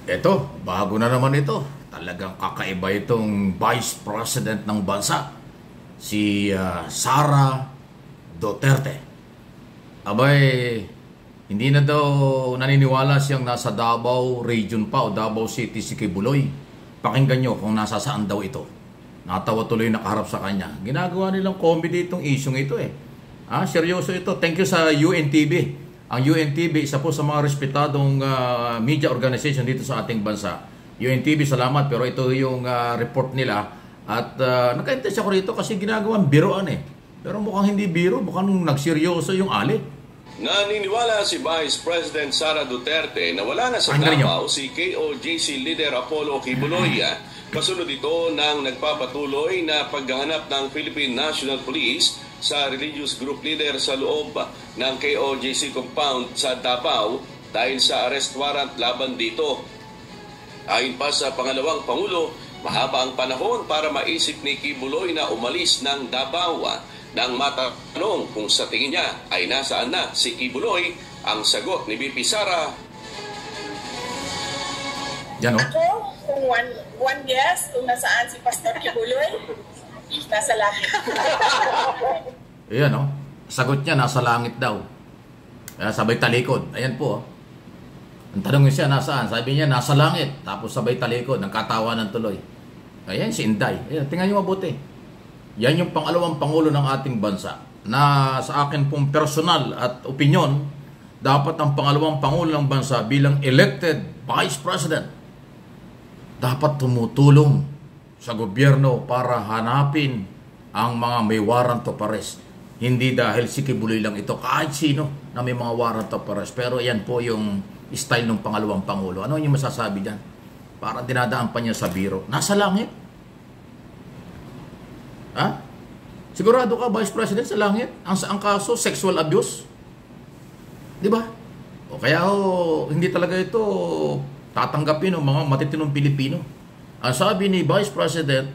Eto, bago na naman ito. Talagang kakaiba itong Vice President ng bansa, si Sara Duterte. Abay, hindi na daw naniniwala siyang nasa Davao Region pa o Davao City si Kibuloy. Pakinggan nyo kung nasa saan daw ito. Natawa tuloy nakaharap sa kanya. Ginagawa nilang comedy itong isyong ito eh. Seryoso ito. Thank you sa UNTV. Ang UNTV, isa po sa mga respetadong media organization dito sa ating bansa. UNTV, salamat. Pero ito yung report nila. At naka-interest ako rito kasi ginagawang biroan eh. Pero mukhang hindi biro. Mukhang nagseryoso yung ali. Naniniwala si Vice President Sara Duterte na wala na sa Davao si KOJC leader Apollo Kibuloy. Kasunod ito ng nagpapatuloy na pagganap ng Philippine National Police sa religious group leader sa loob ng KOJC compound sa Davao dahil sa arrest warrant laban dito. Ayon pa sa pangalawang Pangulo, mahaba ang panahon para maisip ni Kibuloy na umalis ng Davao. Nang matanong kung sa tingin niya ay nasaan na si Kibuloy, ang sagot ni BP Sara. Yan, Ako, kung one guess kung nasaan si Pastor Kibuloy, nasa langit. Ayan sagot niya nasa langit daw. Sabay talikod. Ayan po. Ang tanong niya nasaan? Sabi niya nasa langit. Tapos sabay talikod. Nagkatawanan tuloy. Ayan si Inday. Ayan, tingnan niyo mabuti. Yan yung pangalawang pangulo ng ating bansa na sa akin pong personal at opinion, dapat ang pangalawang pangulo ng bansa bilang elected vice president dapat tumutulong sa gobyerno para hanapin ang mga may warrant of arrest. Hindi dahil si Kibuloy lang ito, kahit sino na may mga warrant of arrest. Pero yan po yung style ng pangalawang pangulo. Ano yung masasabi dyan? Para dinadaan pa niya sa biro. Nasa langit. Sigurado ka, Vice President, sa langit? Ang kaso, sexual abuse? Di ba? O kaya hindi talaga ito tatanggapin ng mga matitinong Pilipino. Ang sabi ni Vice President,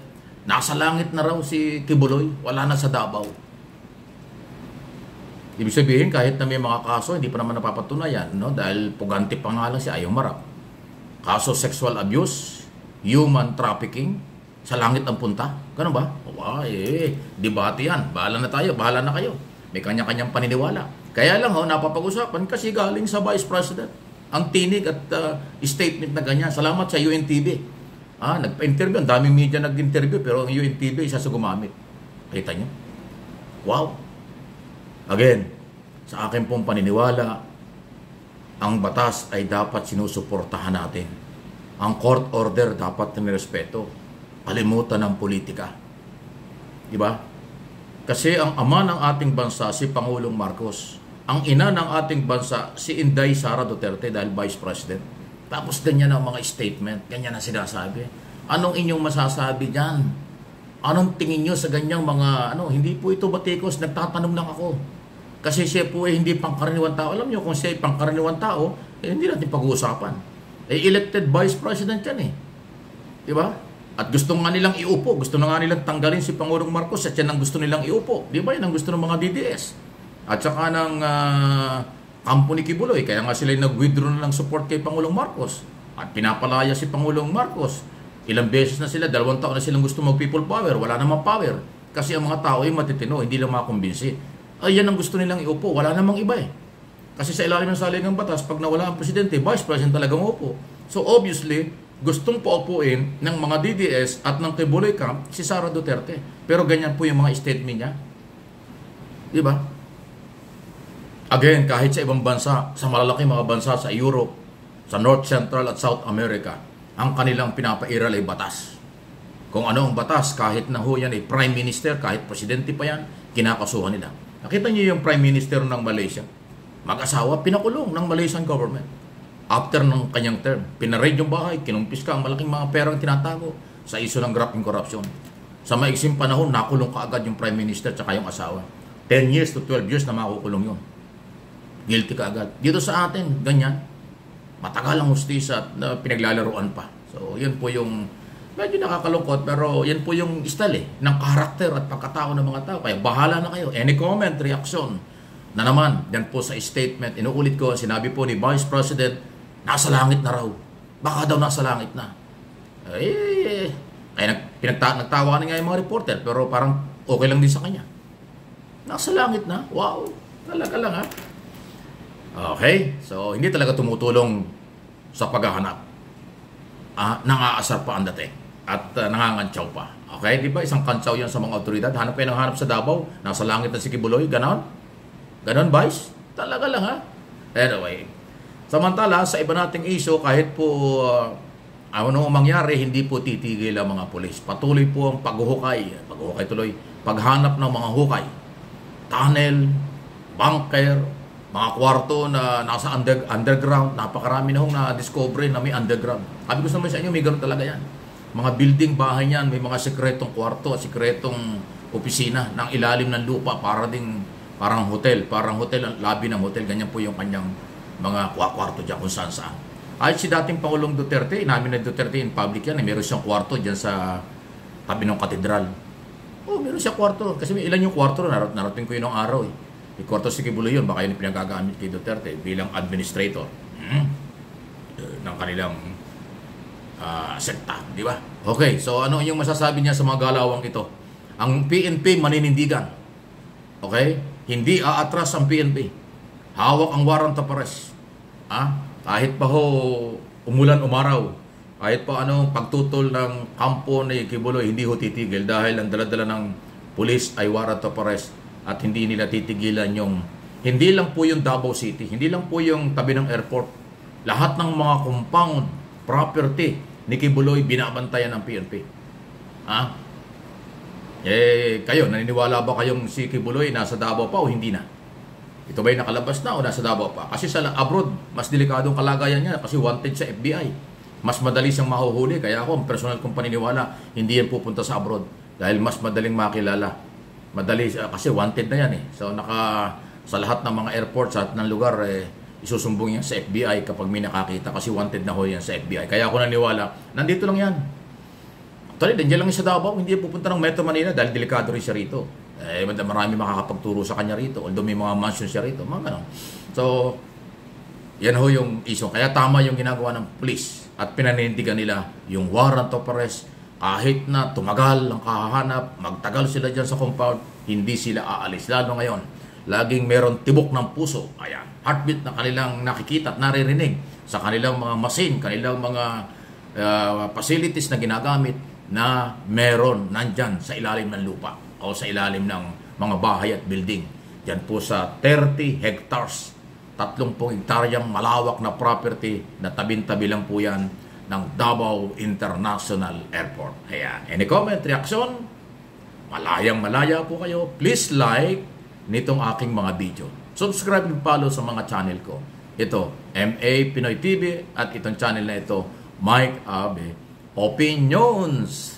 nasa langit na raw si Kibuloy, wala na sa Davao. Ibig sabihin, kahit na may mga kaso, hindi pa naman napapatunayan, no? Dahil pugante pa nga lang si Ayaw Marap. Kaso sexual abuse, human trafficking, sa langit ang punta. Ganun ba? Debate yan. Bahala na tayo. Bahala na kayo. May kanya-kanyang paniniwala. Kaya lang napapag-usapan kasi galing sa Vice President. Ang tinig at statement na ganyan. Salamat sa UNTV. Nagpa-interview. Ang daming media nag-interview pero ang UNTV isa sa gumamit. Kita nyo? Wow. Again, sa akin pong paniniwala, ang batas ay dapat sinusuportahan natin. Ang court order dapat nirespeto. Kalimutan ng politika. Diba? Kasi ang ama ng ating bansa, si Pangulong Marcos. Ang ina ng ating bansa, si Inday Sara Duterte dahil Vice President. Tapos ganyan ang mga statement, ganyan ang sinasabi. Anong inyong masasabi dyan? Anong tingin nyo sa ganyang mga, hindi po ito batikos, nagtatanong lang ako. Kasi siya po hindi pangkaraniwang tao. Alam nyo, kung siya pangkaraniwang tao, hindi natin pag-uusapan. Elected Vice President yan eh. Diba? At gusto nga nilang iupo. Gusto na nga nilang tanggalin si Pangulong Marcos at yan ang gusto nilang iupo. Di ba? Yan ang gusto ng mga DDS. At saka ng kampo ni Kibuloy. Kaya nga sila nag-withdraw na ng support kay Pangulong Marcos. At pinapalaya si Pangulong Marcos. Ilang beses na sila, 2 taon na silang gusto mag-people power. Wala namang power. Kasi ang mga tao ay matitino, hindi lang makumbinsi. Ay, yan ang gusto nilang iupo. Wala namang iba eh. Kasi sa ilalim ng saligang batas, pag nawala ang presidente, vice president talagang upo. So obviously, gustong paupuin ng mga DDS at ng Kibuloy camp si Sara Duterte. Pero ganyan po yung mga statement niya. Di ba? Again, kahit sa ibang bansa, sa malalaking mga bansa sa Europe, sa North Central at South America, ang kanilang pinapairal ay batas. Kung ano ang batas, kahit na yan ay Prime Minister, kahit presidente pa yan, kinakasuhan nila. Nakita niyo yung Prime Minister ng Malaysia? Mag-asawa, pinakulong ng Malaysian government. After ng kanyang term, pinaraid yung bahay, kinumpis ka ang malaking mga perang tinatago sa iso ng graft and corruption. Sa maiksing panahon, nakulong ka agad yung Prime Minister at yung asawa. 10 years to 12 years na makukulong yun. Guilty ka agad. Dito sa atin, ganyan. Matagal ang hustisya at pinaglalaruan pa. So, yun po yung medyo nakakalungkot, pero yan po yung style ng karakter at pagkatao ng mga tao. Kaya bahala na kayo. Any comment, reaction na naman, yan po sa statement. Inuulit ko, sinabi po ni Vice President, nasa langit na raw Baka daw nasa langit na. Kaya nagtawa nga yung mga reporter, pero parang okay lang din sa kanya. Nasa langit na? Wow! Talaga lang ha? Okay, so hindi talaga tumutulong sa paghahanap. Nangaasar pa ang dating at nangangantsaw pa. Okay, di ba isang kantsaw yan sa mga otoridad? Hanap kayo ng hanap sa Davao, nasa langit na si Kibuloy, ganon? Ganon, Vice? Talaga lang ha? Anyway, samantala sa iba nating issue, kahit po ano mangyari, hindi po titigil ang mga pulis. Patuloy po ang paghuhukay tuloy, paghanap ng mga hukay, tunnel, bunker, mga kwarto na nasa underground. Napakarami na hong na-discover na may underground. Sabi ko naman sa inyo, may ganoon talaga yan. Mga building, bahay niyan, may mga sekretong kwarto at sekretong opisina ng ilalim ng lupa, parang hotel, lobby ng hotel. Ganyan po yung kanyang mga kwarto dyan kung saan saan. Ay si dating Pangulong Duterte, namin na Duterte in public yan, meron siyang kwarto dyan sa tabi ng katedral. Meron siyang kwarto. Kasi may ilan yung kwarto, narating ko yun ng araw eh. May kwarto si Kibuloy yun, baka yun pinagagamit kay Duterte bilang administrator ng kanilang sekta, di ba? Okay, so ano yung masasabi niya sa mga galawang ito? Ang PNP maninindigan. Okay? Hindi aatras ang PNP. Hawak ang warrant of arrest. Kahit pa ho umulan umaraw, kahit pa pagtutol ng kampo ni Kibuloy, hindi ho titigil dahil ang dala-dala ng pulis ay warrant of arrest at hindi nila titigilan hindi lang po yung Davao City, hindi lang po yung tabi ng airport. Lahat ng mga compound, property ni Kibuloy binabantayan ng PNP. Kayo, naniniwala ba kayong si Kibuloy nasa Davao pa o hindi na? Ito ba'y nakalabas na o nasa Davao pa? Kasi sa abroad, mas delikadong kalagayan niya kasi wanted sa FBI. Mas madali siyang mahuhuli. Kaya ako, ang personal kong paniniwala, hindi yan pupunta sa abroad dahil mas madaling makilala. Madali, kasi wanted na yan eh. So, sa lahat ng mga airports at ng lugar, isusumbong yan sa FBI kapag may nakakita kasi wanted na ho yan sa FBI. Kaya ako naniwala, nandito lang yan. Actually, nandiyan lang sa Davao, hindi pupunta ng Metro Manila dahil delikado rin siya rito. Marami makakapagturo sa kanya rito, although may mga mansion siya rito, mga ganun. So, yan ho yung issue. Kaya tama yung ginagawa ng police at pinanindigan nila yung warrant of arrest. Kahit na tumagal ang kahahanap, magtagal sila dyan sa compound, hindi sila aalis. Lalo ngayon, laging meron tibok ng puso. Ayan, heartbeat na kanilang nakikita at naririnig sa kanilang mga machine, kanilang mga facilities na ginagamit na meron nandyan sa ilalim ng lupa o sa ilalim ng mga bahay at building. Yan po sa 30 hectares, 30 hektaryang malawak na property na tabing-tabi lang po yan ng Davao International Airport. Ayan. Any comment, reaction? Malayang-malaya po kayo. Please like nitong aking mga video. Subscribe and follow sa mga channel ko. Ito, MA Pinoy TV at itong channel na ito, Mike Abe Opinions.